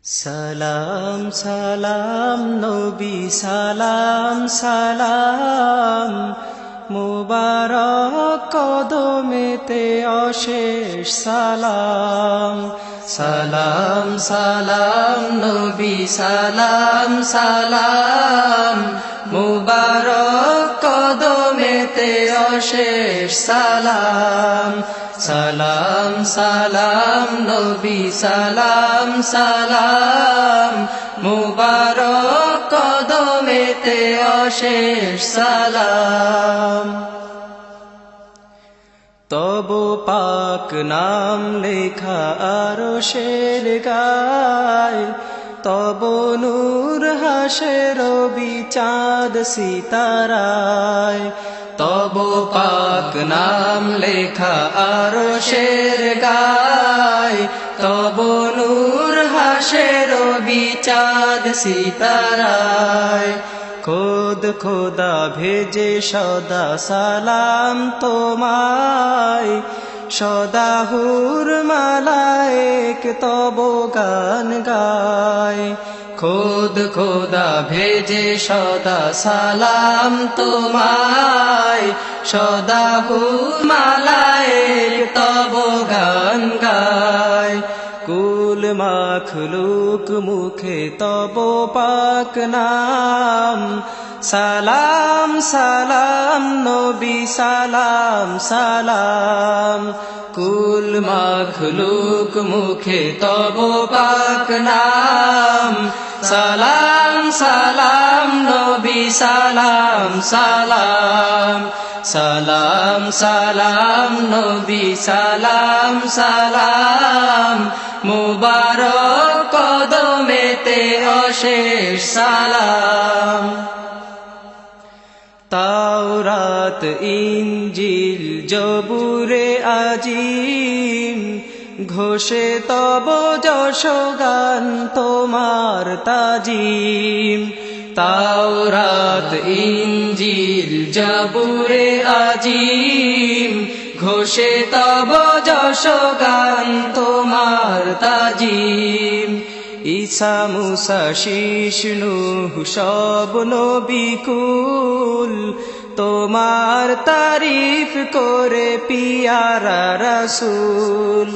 সালাম সালাম নবী সালাম সালাম মুবারক কদমেতে অশেষ সালাম। সালাম সালাম নবী সালাম সালাম মুবারক কদমেতে অশেষ সালাম। সালাম সালাম নবী সালাম সালাম মুবারক কদমেতে অশেষ সালাম। তব পাক নাম লেখা আরশের গায়, তব নূর হাসে রবি চাঁদ সিতারায়। তব পাক নাম লেখা আরশের গায়, তব নূর হাসে রবি চাঁদ সিতারায়। খোদ খোদা ভেজে সদা সালাম তোমায়, সদা হুর মালায়েক তব গান গায়। খোদ খোদা ভেজে সদা সালাম তোমায়, সদা হুর মালায়েক তব গান গায়। কুল মাখলুক মুখে তব পাক নাম, সালাম সালাম নবী সালাম সালাম। কুল মাখলুক মুখে তব পাক নাম, সালাম সালাম নবী সালাম সালাম। সালাম সালাম নবী সালাম সালাম মুবারক কদমেতে অশেষ সালাম। তাওরাত ইনজিল জবুরে আজিম ঘোষে তব যশ গান তোমার তাজিম। তাওরাত ইনজিল জবুরে আজিম ঘোষে তব যশ গান তোমার তাজিম। ঈসা মুসা শীষ নূহ সব নবী কুল তোমার তারিফ করে পিয়ারা রাসূল।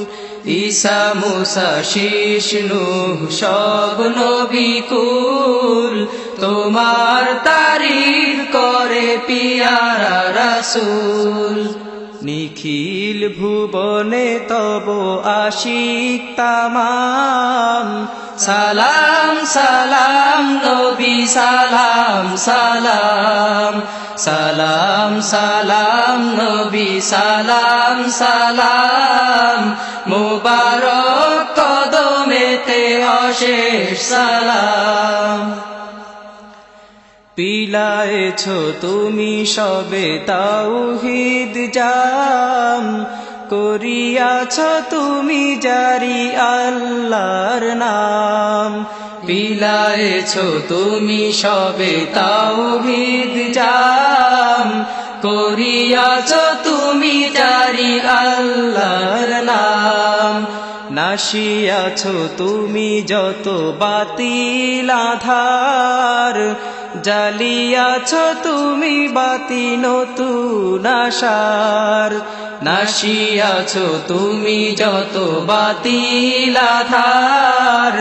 ঈসা মুসা শীষ নূহ সব নবী কুল তোমার তারিফ করে পিয়ারা রাসূল। নিখিল ভুবনে তব আশিক তামাম, সালাম সালাম নবী সালাম সালাম। সালাম সালাম নবী সালাম সালাম মুবারক কদমেতে অশেষ সালাম। পিলায়েছ তুমি সবে তাওহীদ জাম, করিয়াছ তুমি জারি আল্লাহর নাম। পিলায়েছ তুমি সবে তাওহীদ জাম, করিয়াছ তুমি জারি আল্লাহর নাম। নাশিয়াছ তুমি যত বাতিল আধার, জালিয়াছ তুমি বাতি নতুন আশার। নাশিয়াছ তুমি যত বাতিল আধার,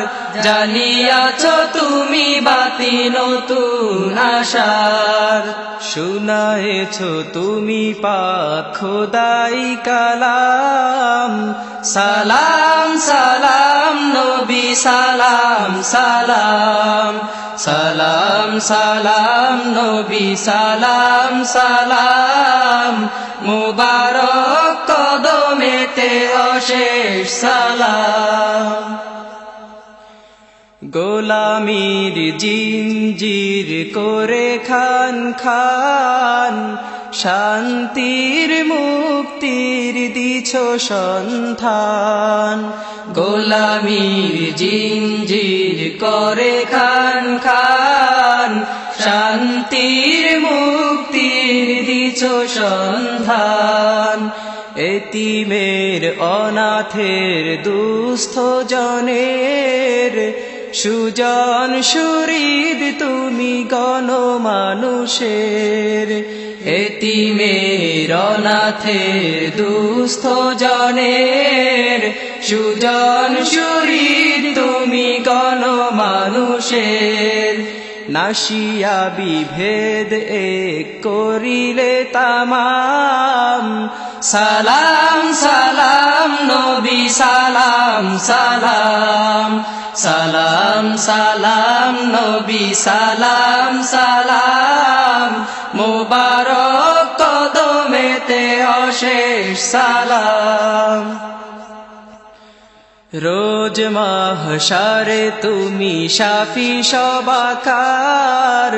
জালিয়াছ তুমি বাতি নতুন আশার। শুনায়েছ তুমি পাক খোদাই কালাম, সালাম সালাম নবী সালাম সালাম। সালাম সালাম নবী সালাম সালাম মুবারক কদমেতে অশেষ সালাম। গোলামির জিঞ্জির করে খান খান, শান্তির মুক্তির দিছ সন্ধান। গোলামির জিঞ্জির করে খান খান, শান্তির মুক্তির দিছ সন্ধান। এতিমের অনাথের দুস্থ জনের সুজন সুহৃদ তুমি গণমানুষের এতিমের অনাথের দুস্থ জনের সুজন সুহৃদ তুমি গণমানুষের নাশিয়া বিভেদ এক করিলে তামাম সালাম সালাম নবী সালাম সালাম সালাম সালাম নবী সালাম সালাম মুবারক কদমেতে অশেষ সালাম রোজ মাহশারে তুমি শাফি সবাকার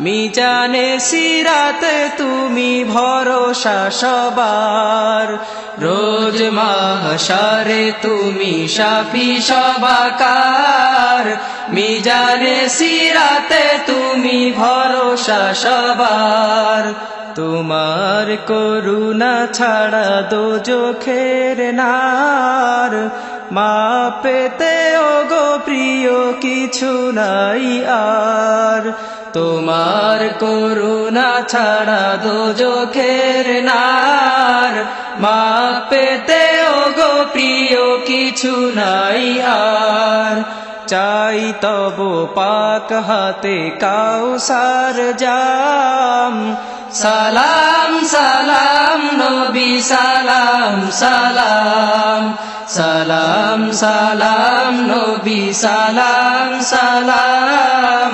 মিজানে সিরাতে তুমি ভরসা সবার রোজ মাহশারে তুমি শাফি সবাকার মিজানে সিরাতে তুমি ভরসা সবার তোমার করুণা ছাড়া দোজখের নার মা পেতে ওগো প্রিয় কিছু নাই আর তোমার করুণা ছাড়া দোজখের নার মা পেতে ওগো প্রিয় কিছু নাই আর চাই তব পাক হাতে কাউসার জাম সালাম সালাম নবী সালাম সালাম সালাম সালাম নবী সালাম সালাম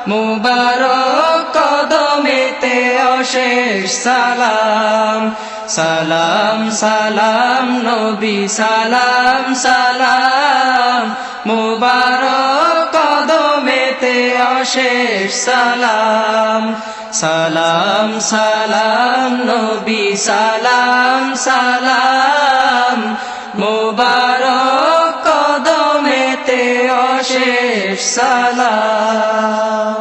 মুবারক কদমেতে অশেষ সালাম সালাম সালাম নবী সালাম সালাম মুবারক কদমেতে অশেষ সালাম সালাম সালাম নবী সালাম সালাম মুবারক কদমেতে অশেষ সালাম